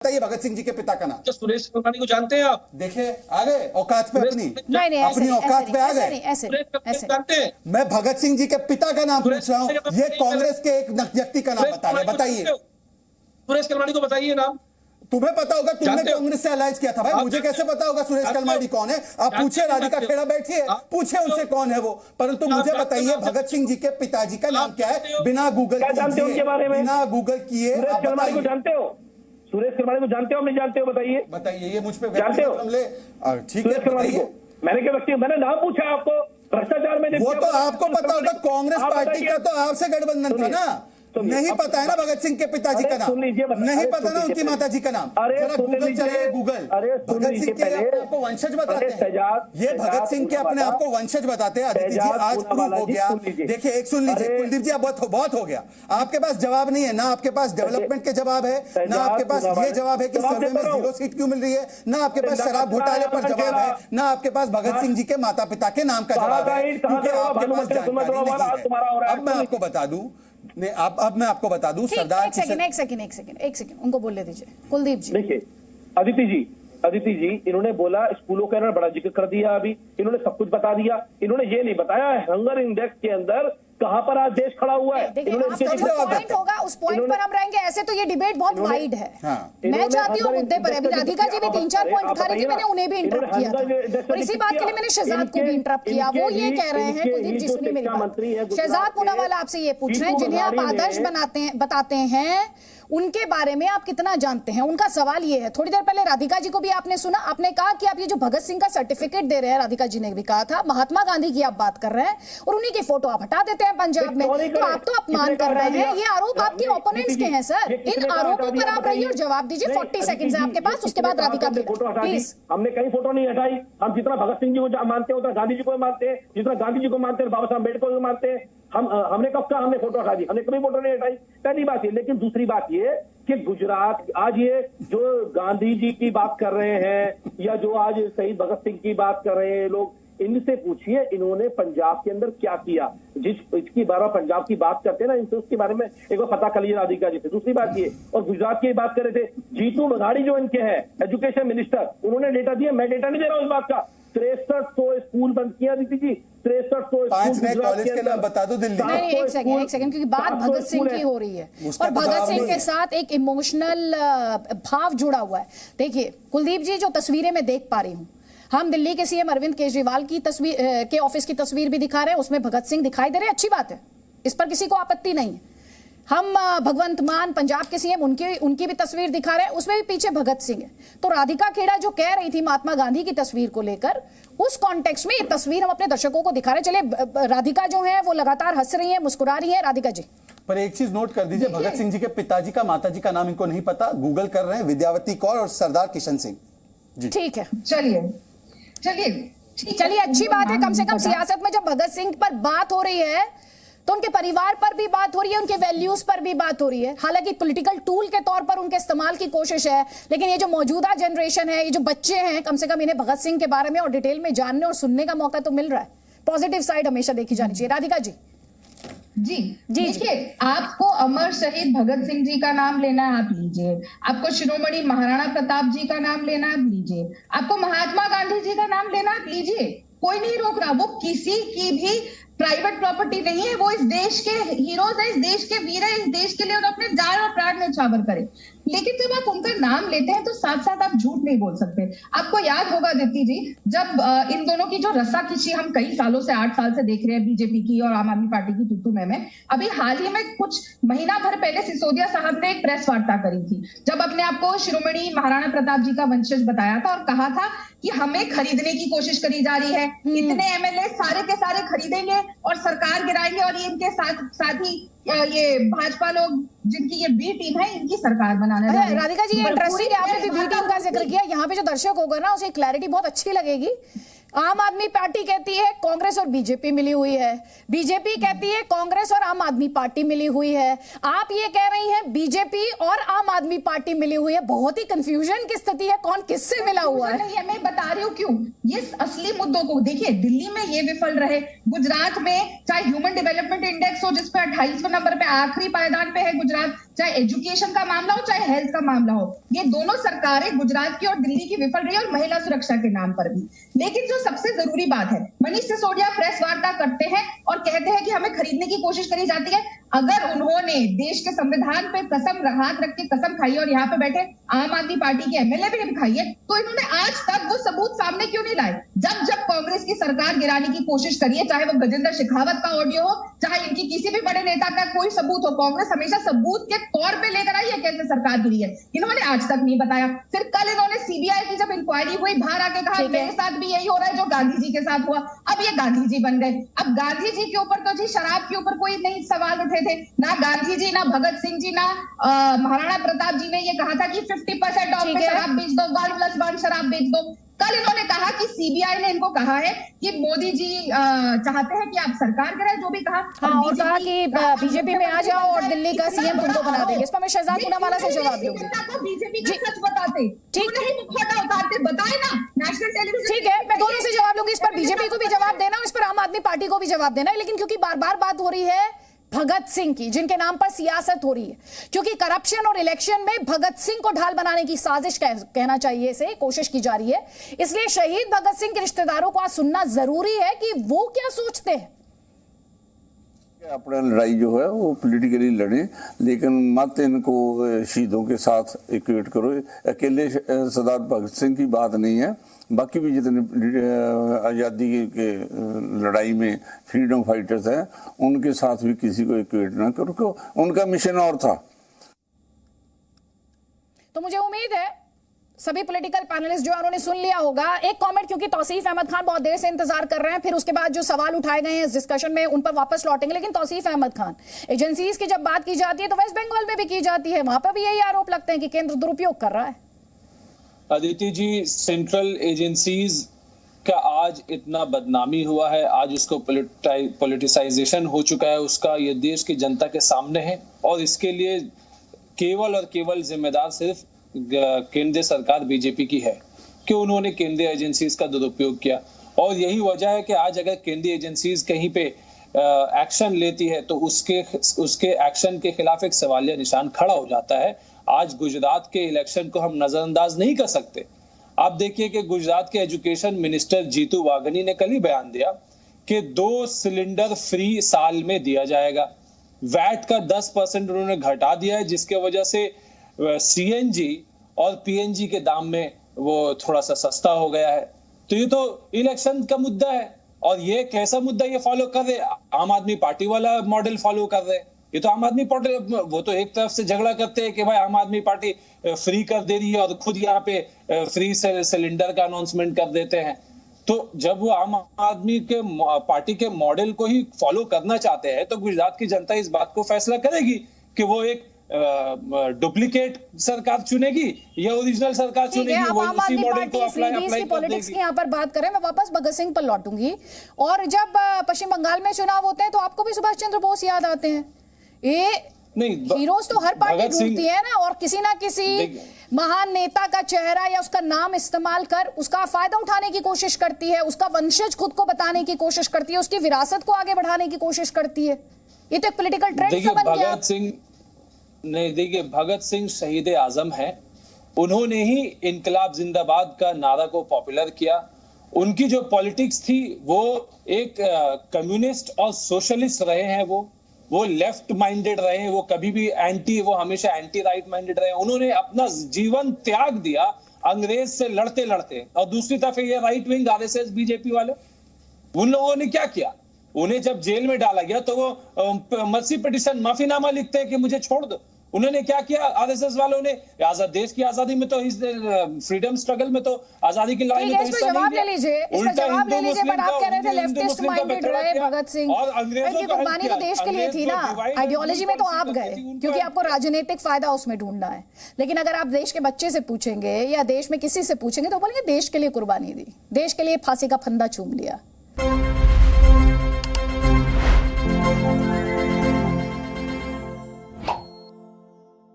बताइए भगत सिंह जी के पिता का नाम। तो सुरेश कलमाड़ी को जानते हैं आप? देखिए आ गए औकात पे अपनी, नहीं अपनी औकात पे आ गए। ऐसे जानते हैं? मैं भगत सिंह जी के पिता का नाम पूछ रहा हूँ, ये कांग्रेस के एक व्यक्ति का नाम बता रहे, बताइए। सुरेश कलमाड़ी को बताइए नाम। तुम्हें पता होगा, तुमने कांग्रेस से अलायंस किया था भाई, मुझे कैसे पता होगा सुरेश कलमाड़ी कौन है? आप पूछे राधिका खेड़ा बैठिए, पूछे उनसे कौन है वो, परंतु मुझे बताइए भगत सिंह जी के पिताजी का नाम क्या है? बिना गूगल किए, बिना गूगल किए आप बताइए। जानते हो सुरेश कलमाड़ी को? जानते हो नहीं जानते हो? बताइए बताइए, ये मुझ पे जानते हो? ठीक है बताइए। मैंने क्या व्यक्ति, मैंने नाम पूछा आपको, भ्रष्टाचार में वो तो आपको पता होगा, कांग्रेस पार्टी का तो आपसे गठबंधन था ना, नहीं पता है ना भगत सिंह के पिताजी का नाम, नहीं पता ना उनकी माता जी का नाम? जरा गूगल चलाइए, गूगल। भगत सिंह के अपने आपको वंशज बताते हैं, ये भगत सिंह के अपने आपको वंशज बताते हैं। अदिति जी आज प्रूव हो गया। देखिए एक सुन लीजिए कुलदीप जी, अब बहुत हो गया, आपके पास जवाब नहीं है, ना आपके पास डेवलपमेंट के जवाब है, ना आपके पास ये जवाब है कि सर्वे में 0 सीट क्यों मिल रही है, ना आपके पास शराब घोटाले पर जवाब है, ना आपके पास भगत सिंह जी के माता पिता के नाम का जवाब है, क्योंकि आपके पास जानकारी नहीं है। अब मैं आपको बता दूं, नहीं अब मैं आपको बता दूं, सरदार एक सेकंड उनको बोलने दीजिए। कुलदीप जी देखिए, अदिति जी इन्होंने बोला स्कूलों का इन्होंने बड़ा जिक्र कर दिया, अभी इन्होंने सब कुछ बता दिया, इन्होंने ये नहीं बताया हंगर इंडेक्स के अंदर कहां पर आज देश खड़ा हुआ है। पॉइंट होगा, उस पॉइंट पर हम रहेंगे। ऐसे तो ये डिबेट बहुत वाइड है। मैं चाहती हूँ मुद्दे पर, अभी राधिका जी भी 3-4 पॉइंट उठा रही थी, मैंने उन्हें भी इंटरप्ट किया था, और इसी बात के लिए मैंने शहजाद को भी इंटरप्ट किया। वो ये कह रहे हैं, कुलदीप जी सुनिए मेरी बात, शहजाद पूनावाला आपसे ये पूछ रहे हैं, जिन्हें आप आदर्श बताते हैं, उनके बारे में आप कितना जानते हैं? उनका सवाल ये है। थोड़ी देर पहले राधिका जी को भी आपने सुना, आपने कहा कि आप ये जो भगत सिंह का सर्टिफिकेट दे रहे हैं, राधिका जी ने भी कहा था महात्मा गांधी की आप बात कर रहे हैं, और उन्हीं की फोटो आप हटा देते हैं पंजाब में, तो आप तो अपमान कर रहे हैं। ये आरोप आपके ओपोनेंट्स के हैं सर, इन आरोपों पर आप रहिए और जवाब दीजिए। 40 सेकंड है आपके पास, उसके बाद राधिका प्लीज। हमने कहीं फोटो नहीं हटाई, हम जितना भगत सिंह जी को मानते हैं उतना गांधी जी को मानते हैं, जितना गांधी जी को मानते हैं बाबा साहब अम्बेडकर को मानते हैं। हमने कब कहा हमने फोटो हटा दी? हमने कभी फोटो नहीं हटाई, पहली बात ये। लेकिन दूसरी बात ये कि गुजरात आज ये जो गांधी जी की बात कर रहे हैं, या जो आज शहीद भगत सिंह की बात कर रहे हैं लोग, इनसे पूछिए इन्होंने पंजाब के अंदर क्या किया। इसकी बार पंजाब की बात करते हैं ना, इनसे उसके बारे में एक बार पता कर लीजिए राधिका जी से। दूसरी बात ये, और गुजरात की बात कर रहे थे, जीतू मघाड़ी जो इनके हैं एजुकेशन मिनिस्टर, उन्होंने डेटा दिया, मैं डेटा नहीं दे रहा हूं इस बात का। 6300 स्कूल बंद किया दीदी जी, 6300 स्कूल कॉलेज के नाम बता दो दिल्ली। नहीं, एक सेकंड, क्योंकि बात भगत सिंह की हो रही है और भगत सिंह के साथ एक इमोशनल भाव जुड़ा हुआ है। देखिए कुलदीप जी, जो तस्वीरें मैं देख पा रही हूँ, हम दिल्ली के सीएम अरविंद केजरीवाल की तस्वीर के ऑफिस की तस्वीर भी दिखा रहे हैं, उसमें भगत सिंह दिखाई दे रहे हैं, अच्छी बात है, इस पर किसी को आपत्ति नहीं है। हम भगवंत मान पंजाब के सीएम उनकी भी तस्वीर दिखा रहे हैं, उसमें भी पीछे भगत सिंह है। तो राधिका खेड़ा जो कह रही थी महात्मा गांधी की तस्वीर को लेकर, उस कॉन्टेक्स्ट में ये तस्वीर हम अपने दर्शकों को दिखा रहे हैं। चलिए राधिका जो है वो लगातार हंस रही है, मुस्कुरा रही है। राधिका जी पर एक चीज नोट कर दीजिए, भगत सिंह जी के पिताजी का माताजी का नाम इनको नहीं पता, गूगल कर रहे हैं, विद्यावती कौर और सरदार किशन सिंह। ठीक है, चलिए अच्छी बात है। कम से कम सियासत में जब भगत सिंह पर बात हो रही है तो उनके परिवार पर भी बात हो रही है, उनके वैल्यूज पर भी बात हो रही है। हालांकि पॉलिटिकल टूल के तौर पर उनके इस्तेमाल की कोशिश है, लेकिन ये जो मौजूदा जनरेशन है, ये जो बच्चे हैं, कम से कम इन्हें भगत सिंह के बारे में और डिटेल में जानने और सुनने का मौका तो मिल रहा है। पॉजिटिव साइड हमेशा देखी जानी चाहिए। राधिका जी जी देखिए, आपको अमर शहीद भगत सिंह जी का नाम लेना है आप लीजिए, आपको शिरोमणि महाराणा प्रताप जी का नाम लेना है आप लीजिए, आपको महात्मा गांधी जी का नाम लेना आप लीजिए, कोई नहीं रोक रहा। वो किसी की भी प्राइवेट प्रॉपर्टी नहीं है, वो इस देश के हीरोज है, इस देश के वीर है, इस देश के लिए उन्होंने अपने जान और प्राण न्यौछावर करे। लेकिन जब आप उनका नाम लेते हैं तो साथ साथ आप झूठ नहीं बोल सकते। आपको याद होगा दीप्ति जी, जब इन दोनों की जो रस्साखींची हम कई सालों से 8 साल से देख रहे हैं बीजेपी की और आम आदमी पार्टी की तुतु में, अभी हाल ही में कुछ महीना भर पहले सिसोदिया साहब ने एक प्रेस वार्ता करी थी, जब अपने आपको शिरोमणि महाराणा प्रताप जी का वंशज बताया था और कहा था कि हमें खरीदने की कोशिश करी जा रही है, इतने एमएलए सारे के सारे खरीदेंगे और सरकार गिराएंगे, और ये इनके साथ ही ये भाजपा लोग जिनकी ये बी टीम है, इनकी सरकार बनाने जा रही है। राधिका जी, इंटरेस्टिंग है, आपने भी बी टीम का जिक्र किया। यहाँ पे जो दर्शक होगा ना, उसे क्लैरिटी बहुत अच्छी लगेगी। आम आदमी पार्टी कहती है कांग्रेस और बीजेपी मिली हुई है, बीजेपी कहती है कांग्रेस और आम आदमी पार्टी मिली हुई है, आप ये कह रही हैं बीजेपी और आम आदमी पार्टी मिली हुई है। बहुत ही कंफ्यूजन की स्थिति है, कौन किससे मिला हुआ है। मैं बता रही हूँ क्यों। ये असली मुद्दों को देखिए, दिल्ली में ये विफल रहे, गुजरात में चाहे ह्यूमन डेवलपमेंट इंडेक्स हो जिसपे 28वें नंबर पे आखिरी पायदान पे है गुजरात, चाहे एजुकेशन का मामला हो, चाहे हेल्थ का मामला हो, ये दोनों सरकारें गुजरात की और दिल्ली की विफल रही और महिला सुरक्षा के नाम पर भी। लेकिन जो सबसे जरूरी बात है, मनीष सिसोदिया प्रेस वार्ता करते हैं और कहते हैं कि हमें खरीदने की कोशिश करी जाती है। अगर उन्होंने देश के संविधान पे कसम हाथ रख के कसम खाई और यहाँ पे बैठे आम आदमी पार्टी के एमएलए भी खाई है, तो इन्होंने आज तक वो सबूत सामने क्यों नहीं लाए? जब जब कांग्रेस की सरकार गिराने की कोशिश करी है, चाहे वो गजेंद्र शेखावत का ऑडियो हो, चाहे इनकी किसी भी बड़े नेता का कोई सबूत हो, कांग्रेस हमेशा सबूत के तौर पे लेकर आई है कैसे सरकार गिरी है। इन्होंने आज तक नहीं बताया। फिर कल इन्होंने सीबीआई की जब इंक्वायरी हुई, बाहर आके कहा मेरे साथ भी यही हो रहा है जो गांधी जी के साथ हुआ। अब ये गांधी जी बन गए। अब गांधी जी के ऊपर तो जी शराब के ऊपर कोई नहीं सवाल उठे थे, ना गांधी जी, ना भगत सिंह जी, ना महाराणा प्रताप जी ने ये कहा था कि 50% ऑफ में शराब बेच दो, 1+1 शराब बेच दो। कल इन्होंने कहा कि सीबीआई ने इनको कहा है कि मोदी जी चाहते हैं कि आप सरकार करें, जो भी कहा। हाँ, और कहा कि बीजेपी में आ जाओ और दिल्ली का सीएम तुमको बना देंगे। इस पर मैं शहजाद पूनावाला से जवाब दूंगी। बीजेपी का सच बताते, ठीक नहीं, मुखौटा उतारते, बताए ना नेशनल टेलीविजन। ठीक है, मैं दोनों से जवाब लूंगी। इस पर बीजेपी को भी जवाब देना और इस पर आम आदमी पार्टी को भी जवाब देना है। लेकिन क्योंकि बार बार बात हो रही है भगत सिंह की, जिनके नाम पर सियासत हो रही है, क्योंकि करप्शन और इलेक्शन में भगत सिंह को ढाल बनाने की साजिश कहना चाहिए से कोशिश की जा रही है, इसलिए शहीद भगत सिंह के रिश्तेदारों को आज सुनना जरूरी है कि वो क्या सोचते हैं। अपना लड़ाई जो है वो पॉलिटिकली लड़े, लेकिन मत इनको शहीदों के साथ इक्वेट करो। अकेले सरदार भगत सिंह की बात नहीं है, बाकी भी जितने आज़ादी के लड़ाई में फ्रीडम फाइटर्स हैं उनके साथ भी किसी को इक्वेट ना करो, क्योंकि उनका मिशन और था। तो मुझे उम्मीद है सभी पॉलिटिकल पैनलिस्ट जो है उन्होंने सुन लिया होगा। एक कमेंट, क्योंकि तौसीफ अहमद खान बहुत देर से इंतजार कर रहे हैं, फिर उसके बाद जो सवाल उठाए गए हैं इस डिस्कशन में उन पर वापस लौटेंगे। लेकिन तौसीफ अहमद खान, एजेंसीज की जब बात की जाती है तो वेस्ट बंगाल में भी की जाती है, वहां पर भी यही आरोप लगते हैं कि केंद्र दुरुपयोग कर रहा है। अदिति जी, सेंट्रल एजेंसीज का आज इतना बदनामी हुआ है, आज उसको पॉलिटिसाइजेशन हो चुका है उसका, ये देश की जनता के सामने है और इसके लिए केवल और केवल जिम्मेदार सिर्फ केंद्रीय सरकार बीजेपी की है कि उन्होंने केंद्रीय एजेंसीज का दुरुपयोग किया। और यही वजह है कि आज अगर केंद्रीय एजेंसीज कहीं पे एक्शन लेती है तो उसके एक्शन के खिलाफ एक सवालिया निशान खड़ा हो जाता है। आज गुजरात के इलेक्शन को हम नजरअंदाज नहीं कर सकते। आप देखिए कि गुजरात के एजुकेशन मिनिस्टर जीतू वाघनी ने कल ही बयान दिया कि 2 सिलेंडर फ्री साल में दिया जाएगा। वैट का 10% उन्होंने घटा दिया है, जिसके वजह से सीएनजी और पीएनजी के दाम में वो थोड़ा सा सस्ता हो गया है। तो ये तो इलेक्शन का मुद्दा है और ये कैसा मुद्दा ये फॉलो कर रहे, आम आदमी पार्टी वाला मॉडल फॉलो कर रहे। ये तो आम आदमी पार्टी, वो तो एक तरफ से झगड़ा करते हैं कि भाई आम आदमी पार्टी फ्री कर दे रही है और खुद यहाँ पे फ्री सिलेंडर का अनाउंसमेंट कर देते हैं। तो जब वो आम आदमी के पार्टी के मॉडल को ही फॉलो करना चाहते हैं तो गुजरात की जनता इस बात को फैसला करेगी कि वो एक डुप्लीकेट सरकार चुनेगी या ओरिजिनल सरकार चुनेगी। वो उसी मॉडल को अप्लाई पॉलिटिक्स की यहाँ पर बात करें, मैं वापस भगत सिंह पर लौटूंगी। और जब पश्चिम बंगाल में चुनाव होते हैं तो आपको भी सुभाष चंद्र बोस याद आते हैं। ये नहीं, हीरोज तो हर पार्टी ढूंढती है ना, और किसी ना किसी महान नेता का चेहरा या उसका नाम इस्तेमाल कर उसका फायदा उठाने की कोशिश करती है, उसका वंशज खुद को बताने की कोशिश करती है, उसकी विरासत को आगे बढ़ाने की कोशिश करती है। ये तो एक पॉलिटिकल ट्रेंड सा बन गया। नहीं, देखिए, भगत सिंह शहीद आजम है, उन्होंने ही इनकलाब जिंदाबाद का नारा को पॉपुलर किया। उनकी जो पॉलिटिक्स थी वो एक कम्युनिस्ट और सोशलिस्ट रहे हैं, वो लेफ्ट माइंडेड रहे हैं, वो कभी भी वो हमेशा एंटी राइट माइंडेड रहे। उन्होंने अपना जीवन त्याग दिया अंग्रेज से लड़ते लड़ते। और दूसरी तरफ ये राइट विंग आरएसएस बीजेपी वाले, उन लोगों ने क्या किया, उन्हें जब जेल में डाला गया तो वो मर्सी पिटीशन, माफीनामा लिखते हैं कि मुझे छोड़ दो। उन्होंने क्या किया, आरएसएस वालों ने देश की आजादी में तो फ्रीडम स्ट्रगल में तो आजादी की लड़ाई में तो हिस्सा नहीं लिया। उल्टा जवाब ले लीजिए, बट आप कह रहे थे लेफ्टिस्ट माइंडेड रहे भगत सिंह, और अंग्रेजों की कुर्बानी तो देश के लिए थी ना, आइडियोलॉजी में तो आप गए क्योंकि आपको राजनीतिक फायदा उसमें ढूंढना है। लेकिन अगर आप देश के बच्चे से पूछेंगे या देश में किसी से पूछेंगे तो बोलेंगे देश के लिए कुर्बानी दी, देश के लिए फांसी का फंदा चूम लिया।